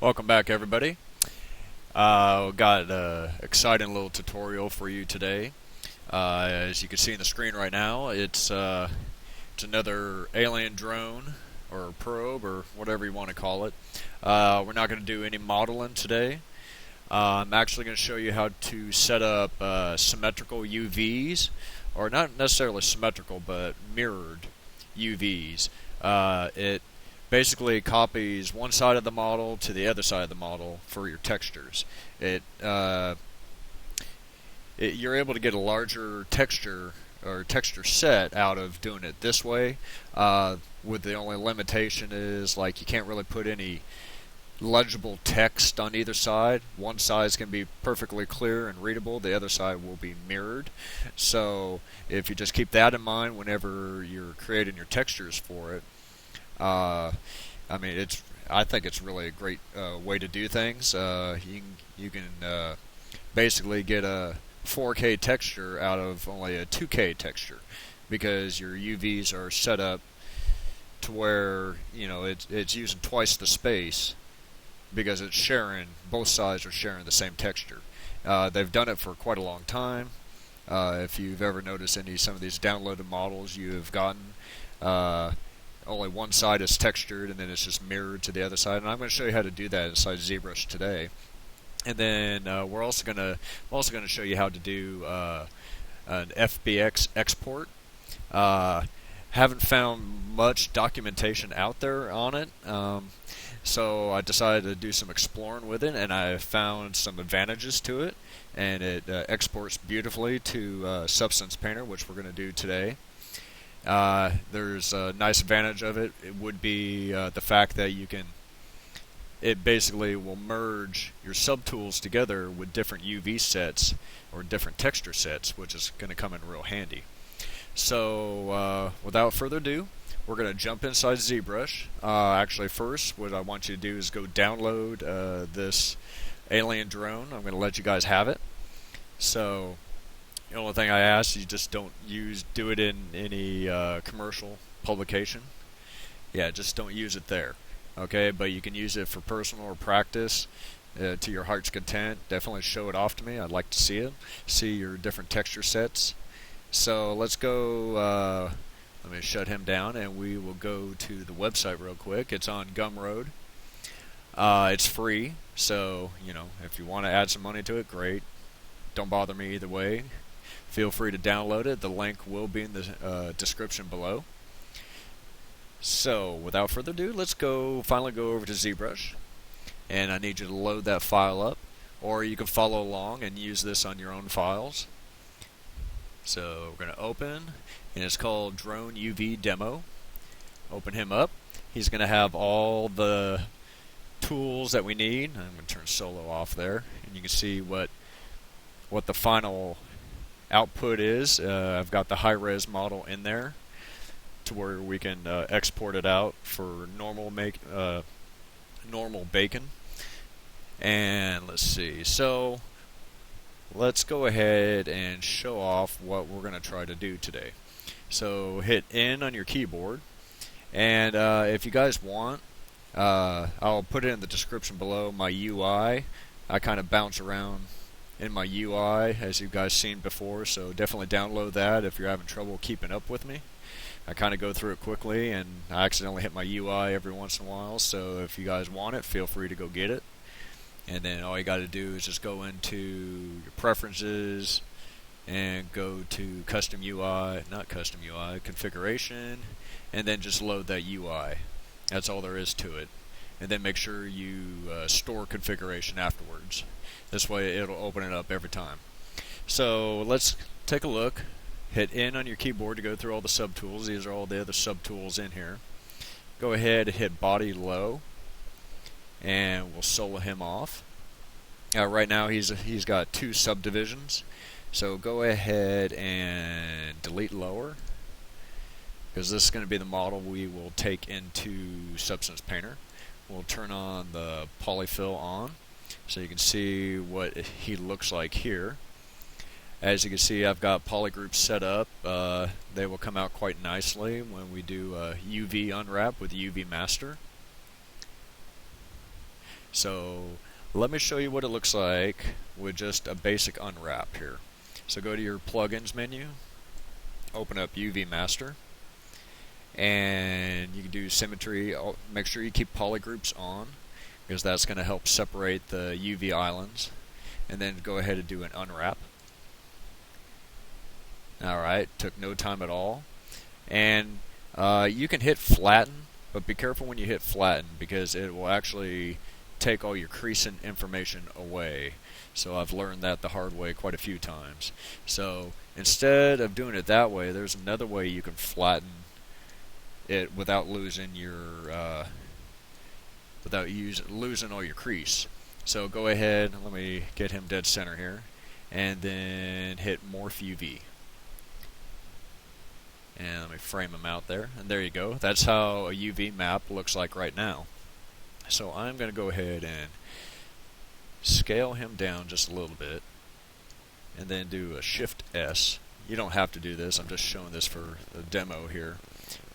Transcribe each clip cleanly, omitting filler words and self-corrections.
Welcome back, everybody. We've got an exciting little tutorial for you today. As you can see on the screen right now, it's another alien drone or probe or whatever you want to call it. We're not going to do any modeling today. I'm actually going to show you how to set up symmetrical UVs, or not necessarily symmetrical, but mirrored UVs. It basically copies one side of the model to the other side of the model for your textures. You're able to get a larger texture or texture set out of doing it this way. With the only limitation is like you can't really put any legible text on either side. One side is going to be perfectly clear and readable, the other side will be mirrored. So if you just keep that in mind whenever you're creating your textures for it, I think it's really a great way to do things. You can basically get a 4K texture out of only a 2K texture because your UVs are set up to where it's using twice the space because both sides are sharing the same texture. They've done it for quite a long time. If you've ever noticed some of these downloaded models you have gotten, only one side is textured and then it's just mirrored to the other side, and I'm going to show you how to do that inside Zbrush today. And then we're also going to show you how to do an FBX export. Haven't found much documentation out there on it, so I decided to do some exploring with it, and I found some advantages to it, and it exports beautifully to Substance Painter, which we're going to do today. There's a nice advantage of it. It would be the fact that it basically will merge your subtools together with different UV sets or different texture sets, which is going to come in real handy. So without further ado, we're going to jump inside ZBrush. Actually, first, what I want you to do is go download this alien drone. I'm going to let you guys have it. So the only thing I ask, you just don't do it in any commercial publication. Yeah, just don't use it there. Okay, but you can use it for personal or practice to your heart's content. Definitely show it off to me. I'd like to see it. See your different texture sets. So let's go. Let me shut him down, and we will go to the website real quick. It's on Gumroad. It's free, so if you want to add some money to it, great. Don't bother me either way. Feel free to download it. The link will be in the description below. So, without further ado, let's finally go over to ZBrush. And I need you to load that file up. Or you can follow along and use this on your own files. So, we're going to open, and it's called Drone UV Demo. Open him up. He's going to have all the tools that we need. I'm going to turn solo off there. And you can see what the final output is. I've got the high-res model in there to where we can export it out for normal bacon. And let's see. So let's go ahead and show off what we're going to try to do today. So hit N on your keyboard, and if you guys want, I'll put it in the description below. My UI, I kind of bounce around in my UI as you guys seen before, so definitely download that if you're having trouble keeping up with me. I kind of go through it quickly, and I accidentally hit my UI every once in a while, so if you guys want it, feel free to go get it. And then all you got to do is just go into your preferences and go to configuration, and then just load that UI. That's all there is to it. And then make sure you store configuration afterwards. This way it'll open it up every time. So let's take a look. Hit N on your keyboard to go through all the subtools. These are all the other subtools in here. Go ahead and hit body low, and we'll solo him off. Right now he's got two subdivisions. So go ahead and delete lower, because this is going to be the model we will take into Substance Painter. We'll turn on the polyfill on, so you can see what he looks like here. As you can see, I've got polygroups set up. They will come out quite nicely when we do UV unwrap with UV master. So let me show you what it looks like with just a basic unwrap here. So go to your plugins menu, open up UV Master, and you can do symmetry. Make sure you keep polygroups on because that's going to help separate the UV islands. And then go ahead and do an unwrap. Alright, took no time at all. And you can hit flatten, but be careful when you hit flatten because it will actually take all your creasing information away. So I've learned that the hard way quite a few times. So instead of doing it that way, there's another way you can flatten it without losing your losing all your crease. So go ahead, let me get him dead center here, and then hit Morph UV. And let me frame him out there, and there you go. That's how a UV map looks like right now. So I'm going to go ahead and scale him down just a little bit, and then do a Shift S. You don't have to do this, I'm just showing this for the demo here.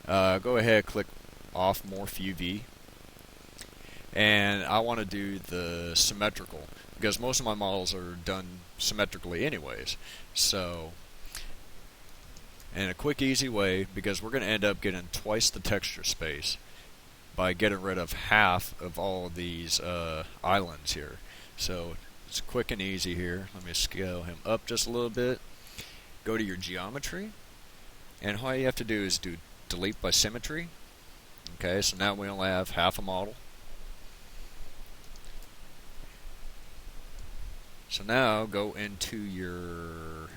Go ahead, click off Morph UV. And I want to do the symmetrical because most of my models are done symmetrically anyways. So, and a quick easy way, because we're going to end up getting twice the texture space by getting rid of half of all of these islands here. So it's quick and easy here. Let me scale him up just a little bit. Go to your geometry, and all you have to do is do delete by symmetry. Okay, so now we only have half a model. So now go into your,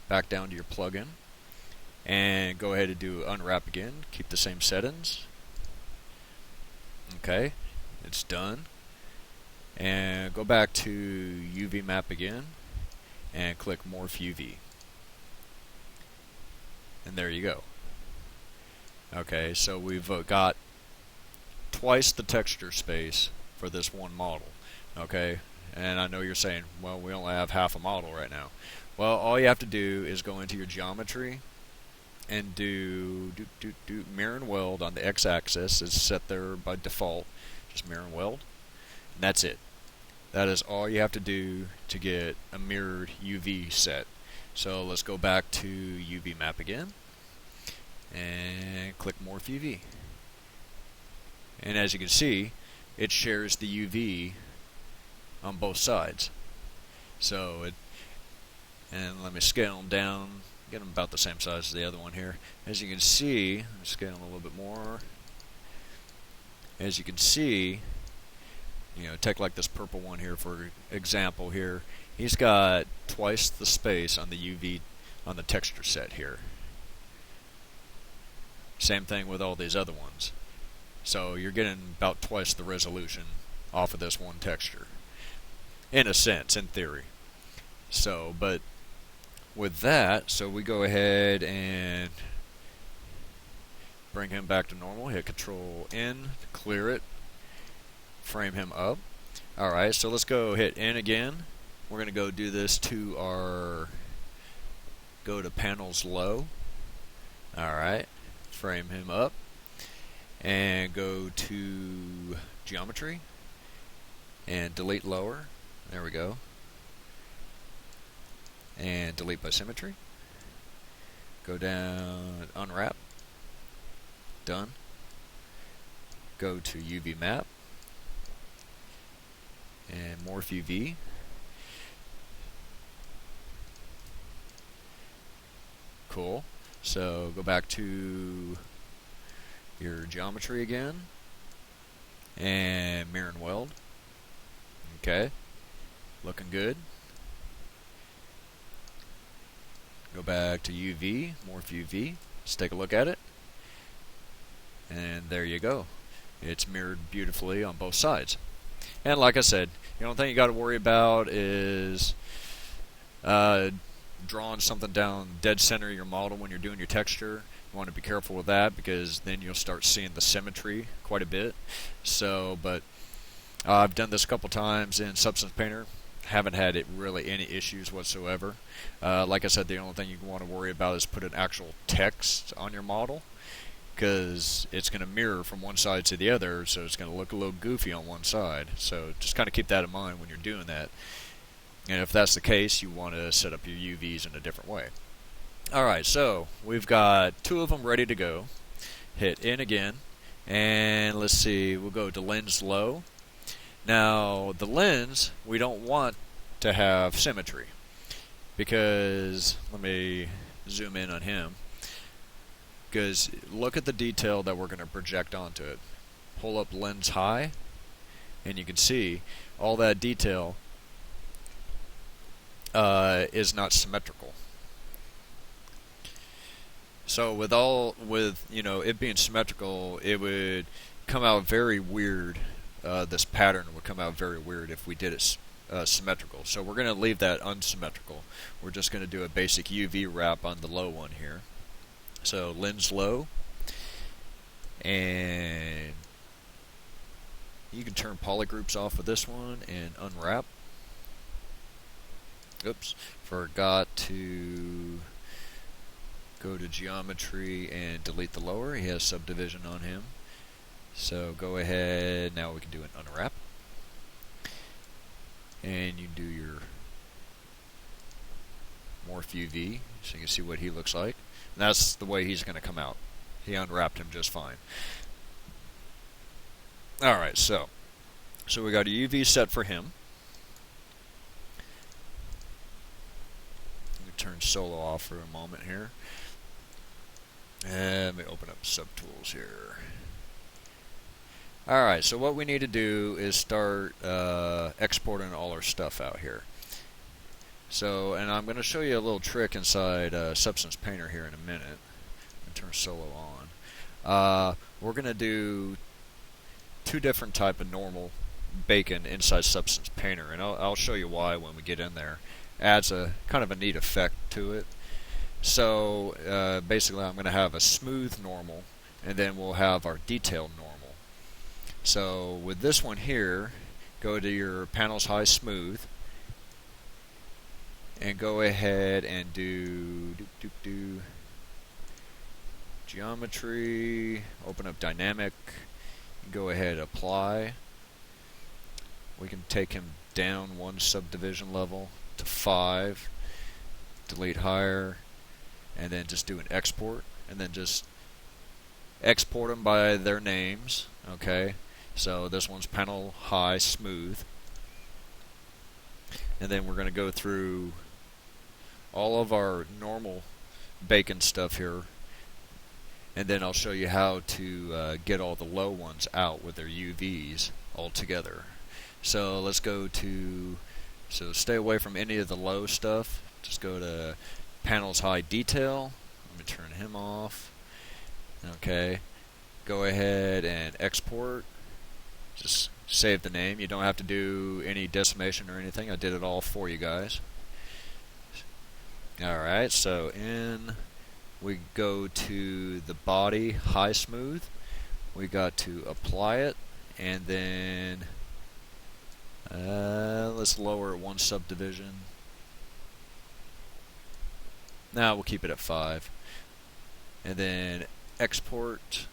back down to your plugin, and go ahead and do unwrap again. Keep the same settings. Okay, it's done. And go back to UV map again, and click Morph UV. And there you go. Okay, so we've got twice the texture space for this one model. Okay. And I know you're saying, well, we only have half a model right now. Well, all you have to do is go into your geometry and do mirror and weld on the x-axis. It's set there by default. Just mirror and weld. And that's it. That is all you have to do to get a mirrored UV set. So let's go back to UV map again and click Morph UV. And as you can see, it shares the UV on both sides. So and let me scale them down, get them about the same size as the other one here. As you can see, I'm scaling a little bit more. As you can see, take like this purple one here for example here. He's got twice the space on the UV on the texture set here. Same thing with all these other ones. So you're getting about twice the resolution off of this one texture. In a sense, in theory. So, but with that, so we go ahead and bring him back to normal. Hit Control N, clear it, frame him up. Alright, so let's go hit N again. We're going to go do this to our, go to Panels Low. Alright, frame him up. And go to Geometry. And delete lower. There we go. And delete by symmetry. Go down, unwrap. Done. Go to UV map. And Morph UV. Cool. So go back to your geometry again. And mirror and weld. Okay. Looking good. Go back to UV, Morph UV. Let's take a look at it. And there you go. It's mirrored beautifully on both sides. And like I said, the only thing you got to worry about is drawing something down dead center of your model when you're doing your texture. You want to be careful with that because then you'll start seeing the symmetry quite a bit. So, but I've done this a couple times in Substance Painter. Haven't had it really any issues whatsoever. Like I said, the only thing you want to worry about is put an actual text on your model. because it's going to mirror from one side to the other, so it's going to look a little goofy on one side. So just kind of keep that in mind when you're doing that. And if that's the case, you want to set up your UVs in a different way. Alright, so we've got 2 of them ready to go. Hit in again, and let's see, we'll go to lens low. Now the lens, we don't want to have symmetry, because, let me zoom in on him, because look at the detail that we're going to project onto it. Pull up lens high, and you can see all that detail is not symmetrical. So with it being symmetrical, it would come out very weird. This pattern would come out very weird if we did it symmetrical. So we're going to leave that unsymmetrical. We're just going to do a basic UV wrap on the low one here. So lens low, and you can turn polygroups off with this one and unwrap. Oops, forgot to go to geometry and delete the lower. He has subdivision on him. So go ahead, now we can do an unwrap. And you do your morph UV so you can see what he looks like. And that's the way he's going to come out. He unwrapped him just fine. Alright, so we got a UV set for him. Let me turn solo off for a moment here. And let me open up subtools here. Alright, so what we need to do is start exporting all our stuff out here. So, and I'm going to show you a little trick inside Substance Painter here in a minute. I'm going to turn solo on. We're going to do 2 different type of normal bacon inside Substance Painter, and I'll show you why when we get in there. Adds a kind of a neat effect to it. So basically I'm going to have a smooth normal, and then we'll have our detailed normal. So with this one here, go to your panels high smooth, and go ahead and do geometry, open up dynamic, go ahead apply. We can take him down 1 subdivision level to 5, delete higher, and then just do an export, and then just export them by their names. Okay, so this one's panel high smooth, and then we're going to go through all of our normal bacon stuff here, and then I'll show you how to get all the low ones out with their UVs all together. So let's go to, so stay away from any of the low stuff, just go to panels high detail. Let me turn him off. Okay, go ahead and export, just save the name. You don't have to do any decimation or anything, I did it all for you guys. Alright, so we go to the body high smooth, we got to apply it, and then let's lower it 1 subdivision. Now we'll keep it at 5, and then export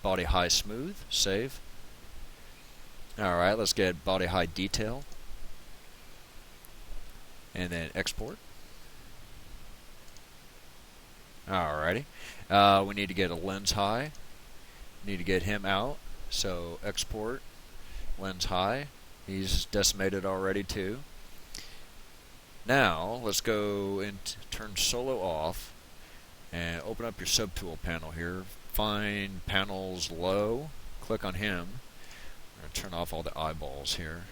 body high smooth, save. Alright, let's get body high detail, and then export. Alrighty, we need to get a lens high, need to get him out, so export, lens high, he's decimated already too. Now let's go and turn solo off and open up your subtool panel here, find panels low, click on him. I'm going to turn off all the eyeballs here.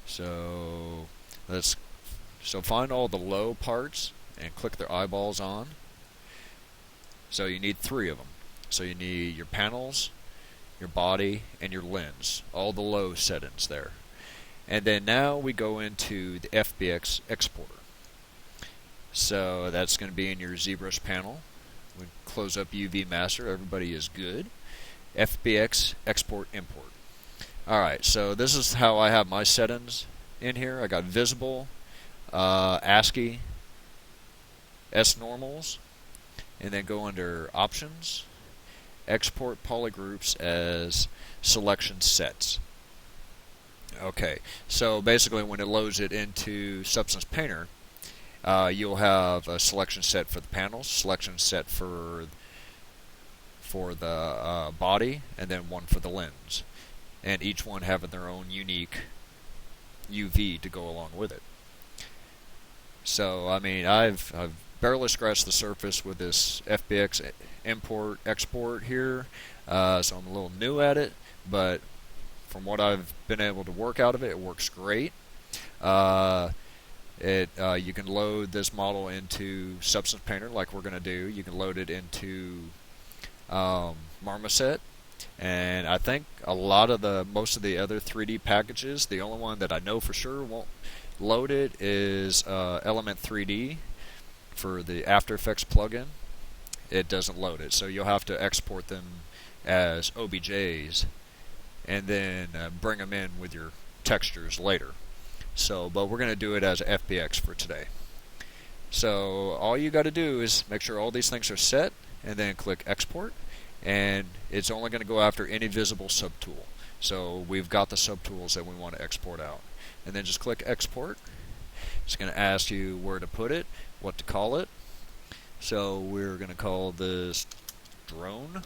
So find all the low parts and click their eyeballs on. So you need 3 of them. So you need your panels, your body, and your lens. All the low settings there. And then now we go into the FBX Exporter. So that's going to be in your ZBrush panel. We close up UV Master. Everybody is good. FBX Export Import. Alright, so this is how I have my settings in here. I got visible, ASCII, S-normals, and then go under Options, Export Polygroups as Selection Sets. Okay, so basically when it loads it into Substance Painter, you'll have a selection set for the panels, selection set for the body, and then one for the lens, and each one having their own unique UV to go along with it. So I mean, I've barely scratched the surface with this FBX import export here, so I'm a little new at it, but from what I've been able to work out of it, it works great. You can load this model into Substance Painter like we're going to do. You can load it into Marmoset, and I think most of the other 3D packages, the only one that I know for sure won't load it is Element 3D for the After Effects plugin. It doesn't load it, so you'll have to export them as OBJs and then bring them in with your textures later. So, but we're going to do it as FBX for today. So all you got to do is make sure all these things are set, and then click Export, and it's only going to go after any visible subtool. So we've got the subtools that we want to export out, and then just click Export. It's going to ask you where to put it, what to call it. So we're going to call this drone.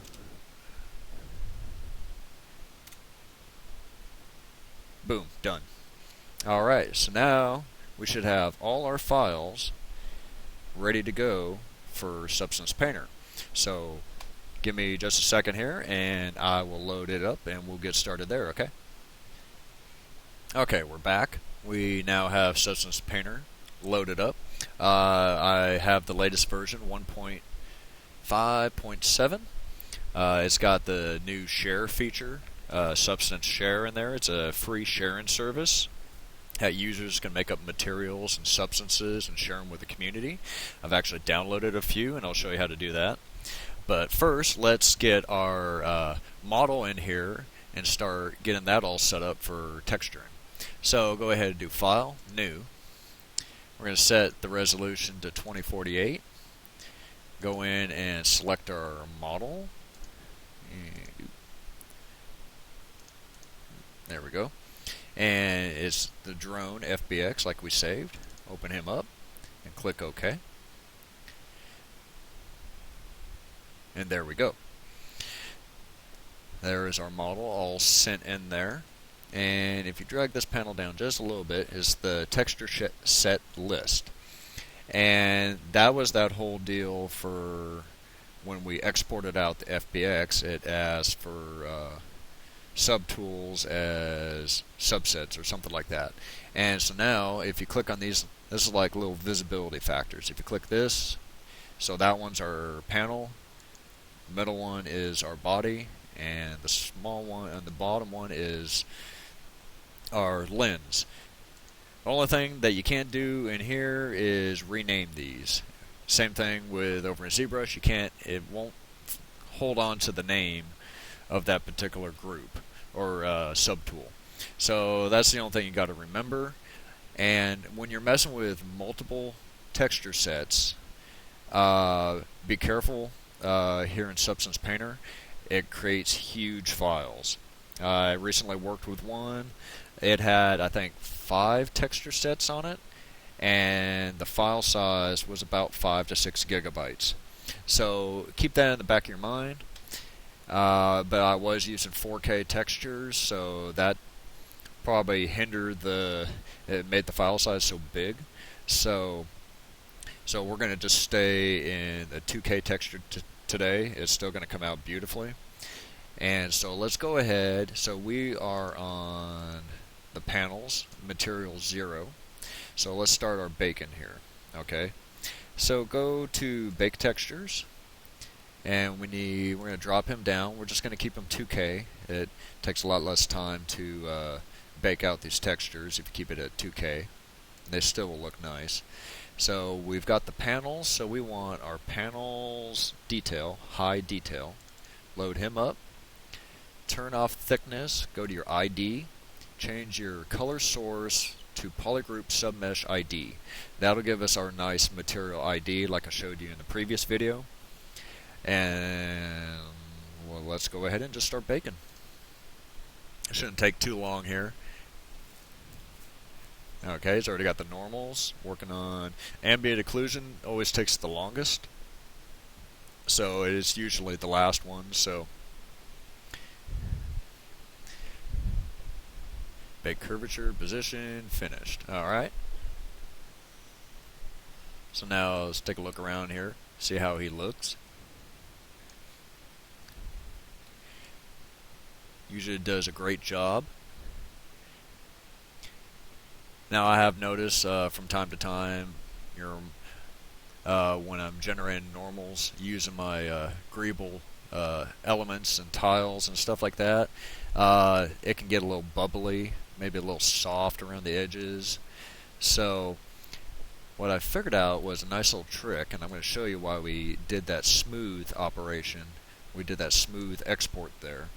Boom, done. Alright, so now we should have all our files ready to go for Substance Painter. So give me just a second here and I will load it up and we'll get started there, okay? Okay, we're back. We now have Substance Painter loaded up. I have the latest version, 1.5.7. It's got the new share feature, Substance Share in there. It's a free sharing service that users can make up materials and substances and share them with the community. I've actually downloaded a few and I'll show you how to do that. But first, let's get our model in here and start getting that all set up for texturing. So go ahead and do File, New. We're going to set the resolution to 2048. Go in and select our model. There we go. And it's the drone FBX like we saved. Open him up and click OK. And there we go. There is our model all sent in there. And if you drag this panel down just a little bit, is the texture set list. And that was that whole deal for when we exported out the FBX. It asked for subtools as subsets or something like that. And so now if you click on these, this is like little visibility factors. If you click this, so that one's our panel, the middle one is our body, and the small one and the bottom one is our lens. The only thing that you can't do in here is rename these. Same thing with over in ZBrush, it won't hold on to the name of that particular group or subtool. So that's the only thing you got to remember. And when you're messing with multiple texture sets, be careful here in Substance Painter. It creates huge files. I recently worked with one. It had, I think, 5 texture sets on it, and the file size was about 5 to 6 gigabytes. So keep that in the back of your mind. But I was using 4K textures, so that probably hindered it made the file size so big. So we're going to just stay in a 2K texture today. It's still going to come out beautifully. And so let's go ahead. So we are on the panels, material 0. So let's start our bacon here. Okay. So go to Bake Textures, and we're going to drop him down. We're just going to keep him 2K. It takes a lot less time to bake out these textures if you keep it at 2K. They still will look nice. So we've got the panels, so we want our panels detail, high detail. Load him up. Turn off thickness, go to your ID, change your color source to polygroup submesh ID. That'll give us our nice material ID like I showed you in the previous video. And well, let's go ahead and just start baking. It shouldn't take too long here. Okay, it's already got the normals. Working on ambient occlusion always takes the longest, so it is usually the last one. So bake curvature, position, finished. Alright. So now let's take a look around here, see how he looks. Usually does a great job. Now I have noticed from time to time, when I'm generating normals using my greeble elements and tiles and stuff like that, it can get a little bubbly, maybe a little soft around the edges. So what I figured out was a nice little trick, and I'm going to show you why we did that smooth operation. We did that smooth export there.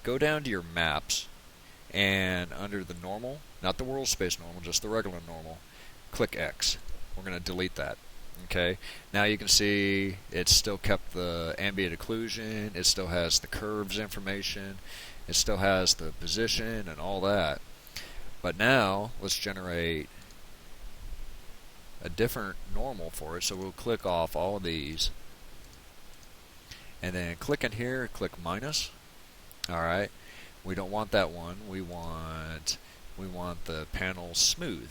Go down to your maps, and under the normal, not the world space normal, just the regular normal, click X. We're going to delete that. Okay, now you can see it's still kept the ambient occlusion, it still has the curves information, it still has the position and all that. But now let's generate a different normal for it. So we'll click off all of these, and then click in here, click minus. Alright, we don't want that one. We want the panel smooth.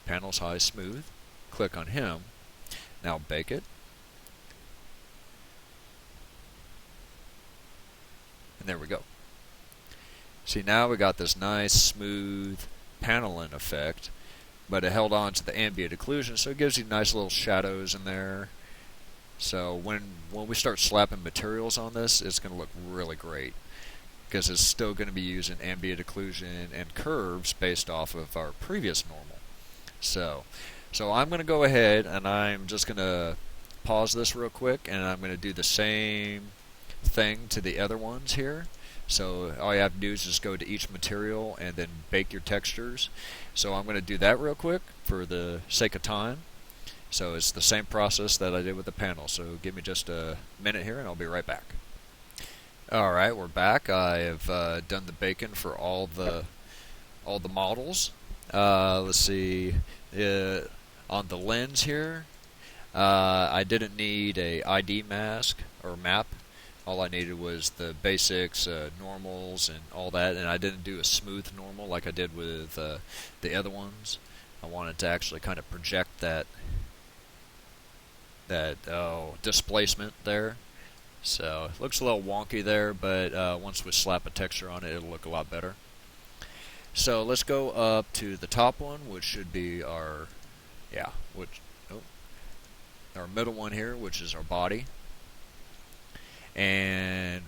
Panels high smooth. Click on him. Now bake it. And there we go. See, now we got this nice smooth paneling effect, but it held on to the ambient occlusion, so it gives you nice little shadows in there. So when we start slapping materials on this, it's going to look really great, because it's still going to be using ambient occlusion and curves based off of our previous normal. So I'm going to go ahead and I'm just going to pause this real quick, and I'm going to do the same thing to the other ones here. So all you have to do is just go to each material and then bake your textures. So I'm going to do that real quick for the sake of time. So it's the same process that I did with the panel. So give me just a minute here and I'll be right back. Alright, we're back. I have done the baking for all the models. Let's see, on the lens here, I didn't need a ID mask or map. All I needed was the basics, normals, and all that, and I didn't do a smooth normal like I did with the other ones. I wanted to actually kind of project that displacement there. So it looks a little wonky there, but once we slap a texture on it, it'll look a lot better. So let's go up to the top one, which should be our middle one here, which is our body. And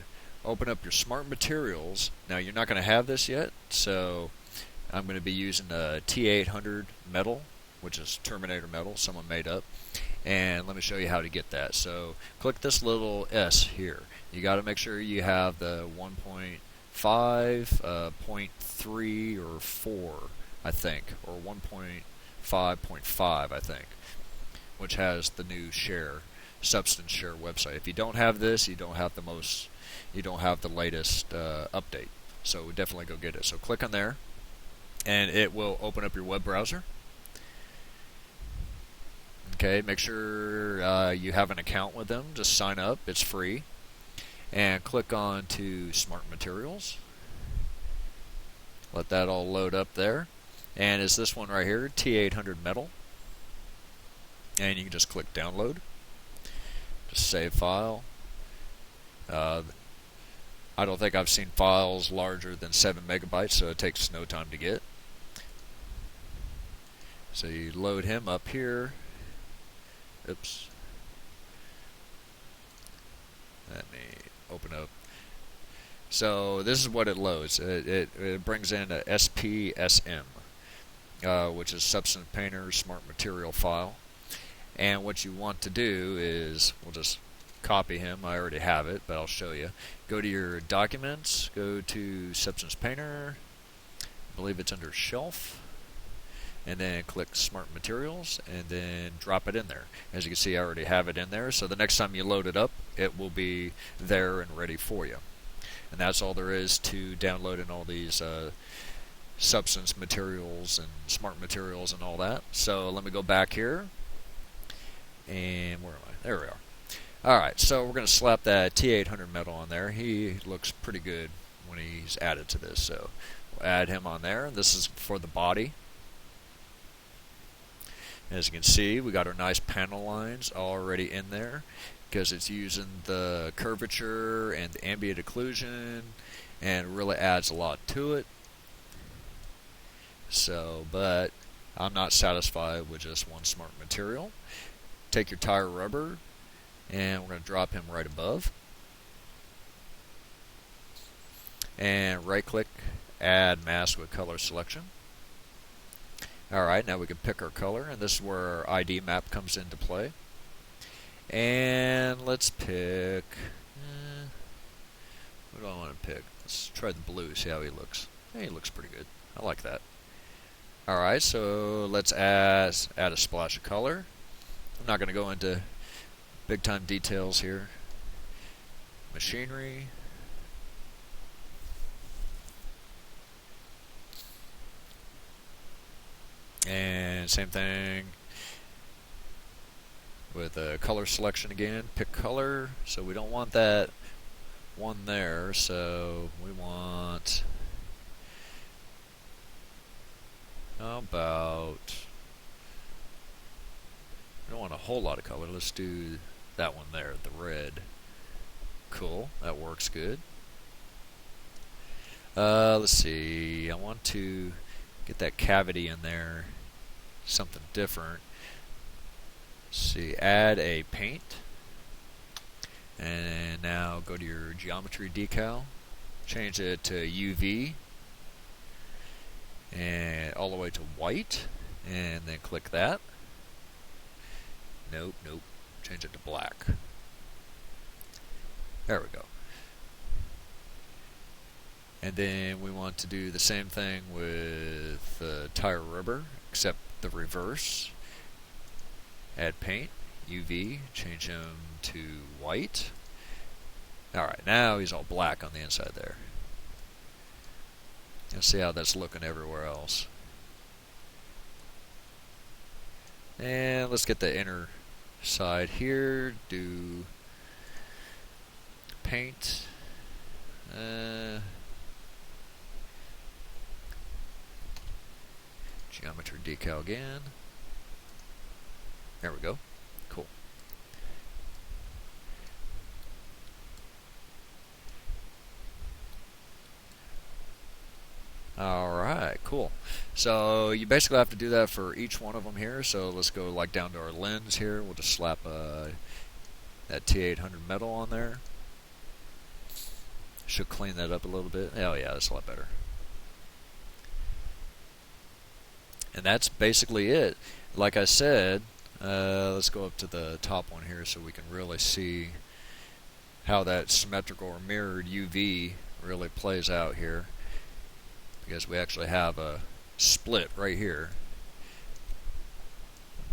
open up your Smart Materials. Now you're not going to have this yet, so I'm going to be using a T800 metal, which is Terminator metal, someone made up. And let me show you how to get that. So click this little S here. You got to make sure you have the 1.5, 0.3 or 4, I think, or 1.5.5, I think, which has the new Substance Share website. If you don't have this, you don't have the latest update. So definitely go get it. So click on there, and it will open up your web browser. Okay, make sure you have an account with them. Just sign up. It's free. And click on to Smart Materials. Let that all load up there. And it's this one right here, T800 Metal. And you can just click Download. Just save file. I don't think I've seen files larger than 7 megabytes, so it takes no time to get. So you load him up here. Oops. Let me open up. So this is what it loads. It brings in a SPSM, which is Substance Painter Smart Material file. And what you want to do is, we'll just copy him. I already have it, but I'll show you. Go to your documents, go to Substance Painter. I believe it's under Shelf. and then click Smart Materials, and then drop it in there. As you can see, I already have it in there, so the next time you load it up, it will be there and ready for you. And that's all there is to downloading all these substance materials and smart materials and all that. So let me go back here, and where am I? There we are. Alright, so we're going to slap that T800 metal on there. He looks pretty good when he's added to this, so we'll add him on there. This is for the body. As you can see, we got our nice panel lines already in there because it's using the curvature and the ambient occlusion, and it really adds a lot to it. So, but I'm not satisfied with just one smart material. Take your tire rubber, and we're going to drop him right above. And right click, add mask with color selection. Alright, now we can pick our color, and this is where our ID map comes into play. And let's pick, what do I want to pick? Let's try the blue, see how he looks. Hey, he looks pretty good. I like that. Alright, so let's add a splash of color. I'm not going to go into big time details here. Machinery. And same thing with color selection again. Pick color. So we don't want that one there. So we want, how about, we don't want a whole lot of color. Let's do that one there, the red. Cool. That works good. Let's see. I want to get that cavity in there, something different. Let's see, add a paint, and now go to your geometry decal, change it to UV, and all the way to white, and then click that. Nope, change it to black. There we go. And then we want to do the same thing with the tire rubber, except the reverse. Add paint, UV, change him to white. Alright, now he's all black on the inside there. Let's see how that's looking everywhere else. And let's get the inner side here, do paint. Geometry decal again. There we go. Cool. Alright, cool. So you basically have to do that for each one of them here. So let's go like down to our lens here. We'll just slap that T800 metal on there. Should clean that up a little bit. Oh yeah, that's a lot better. And that's basically it. Like I said, let's go up to the top one here so we can really see how that symmetrical or mirrored UV really plays out here. Because we actually have a split right here.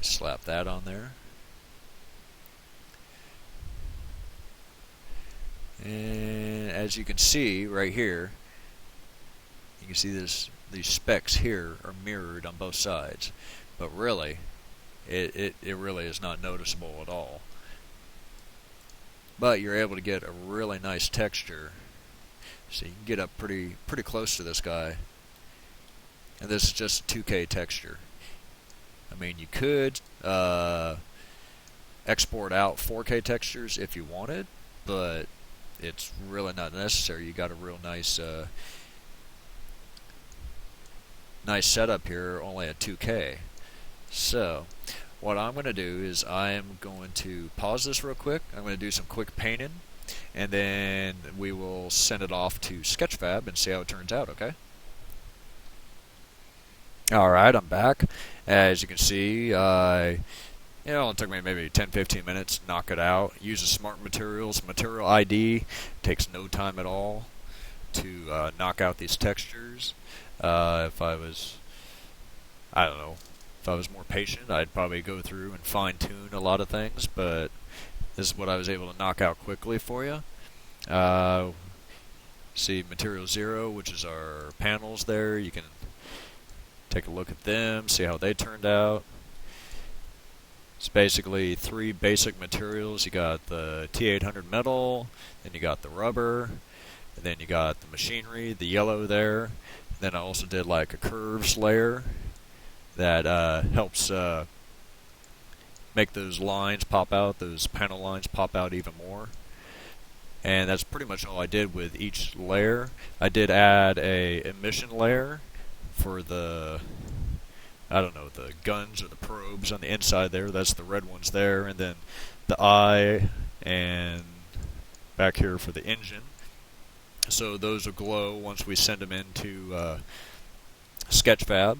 Slap that on there. And as you can see right here, you can see these specks here are mirrored on both sides, but really it really is not noticeable at all. But you're able to get a really nice texture, so you can get up pretty close to this guy. And this is just a 2K texture. I mean, you could export out 4K textures if you wanted, but it's really not necessary. You got a real nice nice setup here, only at 2K. So what I'm going to do is I'm going to pause this real quick. I'm going to do some quick painting, and then we will send it off to Sketchfab and see how it turns out, okay? Alright, I'm back. As you can see, it took me maybe 10-15 minutes to knock it out. Uses smart materials, material ID. Takes no time at all to knock out these textures. I I don't know, if I was more patient, I'd probably go through and fine-tune a lot of things, but this is what I was able to knock out quickly for you. See Material 0, which is our panels there. You can take a look at them, see how they turned out. It's basically 3 basic materials. You got the T800 metal, then you got the rubber, and then you got the machinery, the yellow there. And then I also did like a curves layer that helps make those lines pop out, those panel lines pop out even more. And that's pretty much all I did with each layer. I did add a emission layer for the, I don't know, the guns or the probes on the inside there. That's the red ones there. And then the eye and back here for the engine. So those will glow once we send them into Sketchfab.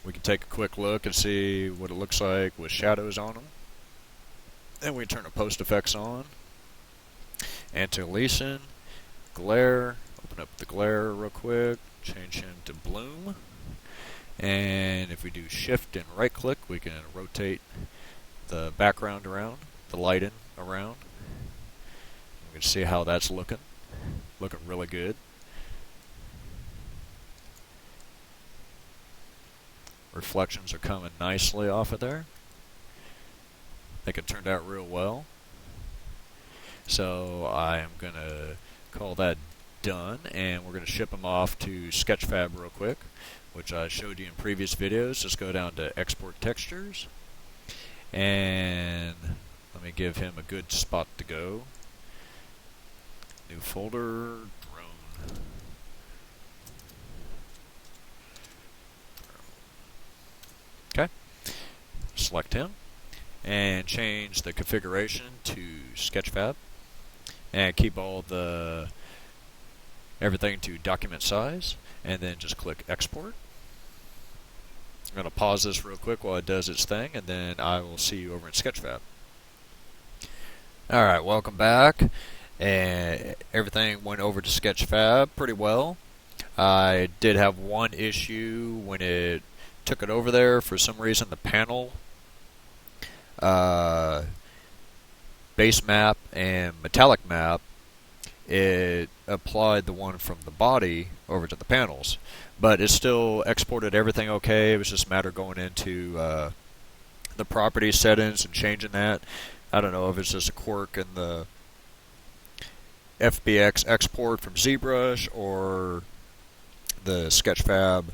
We can take a quick look and see what it looks like with shadows on them. Then we turn the post effects on. Anti-aliasing, glare. Open up the glare real quick. Change him to bloom. And if we do shift and right click, we can rotate the background around, the lighting around. We can see how that's looking. Looking really good. Reflections are coming nicely off of there. I think it turned out real well. So I am going to call that done, and we're going to ship them off to Sketchfab real quick, which I showed you in previous videos. Just go down to Export Textures, and let me give him a good spot to go. New folder, drone. Okay, select him and change the configuration to Sketchfab and keep all the everything to document size, and then just click export. I'm going to pause this real quick while it does its thing, and then I will see you over in Sketchfab. Alright, welcome back. And everything went over to Sketchfab pretty well. I did have one issue when it took it over there. For some reason, the panel base map and metallic map, it applied the one from the body over to the panels, but it still exported everything okay. It was just a matter of going into the property settings and changing that. I don't know if it's just a quirk in the FBX export from Zbrush or the Sketchfab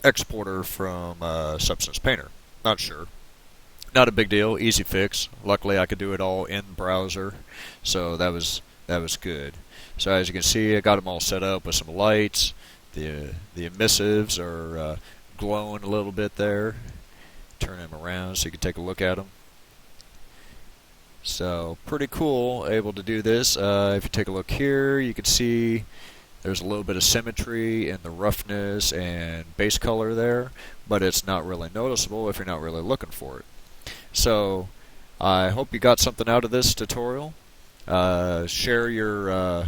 exporter from Substance Painter. Not sure. Not a big deal, easy fix. Luckily I could do it all in the browser, so that was good. So as you can see, I got them all set up with some lights. The emissives are glowing a little bit there. Turn them around so you can take a look at them. So pretty cool, able to do this. If you take a look here, you can see there's a little bit of symmetry in the roughness and base color there, but it's not really noticeable if you're not really looking for it. So I hope you got something out of this tutorial. Share your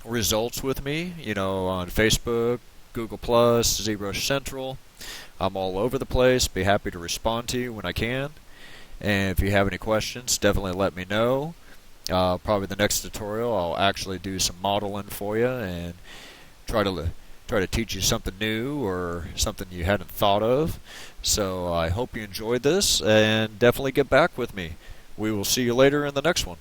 results with me, on Facebook, Google+, ZBrush Central. I'm all over the place. Be happy to respond to you when I can. And if you have any questions, definitely let me know. Probably the next tutorial, I'll actually do some modeling for you and try to teach you something new or something you hadn't thought of. So I hope you enjoyed this, and definitely get back with me. We will see you later in the next one.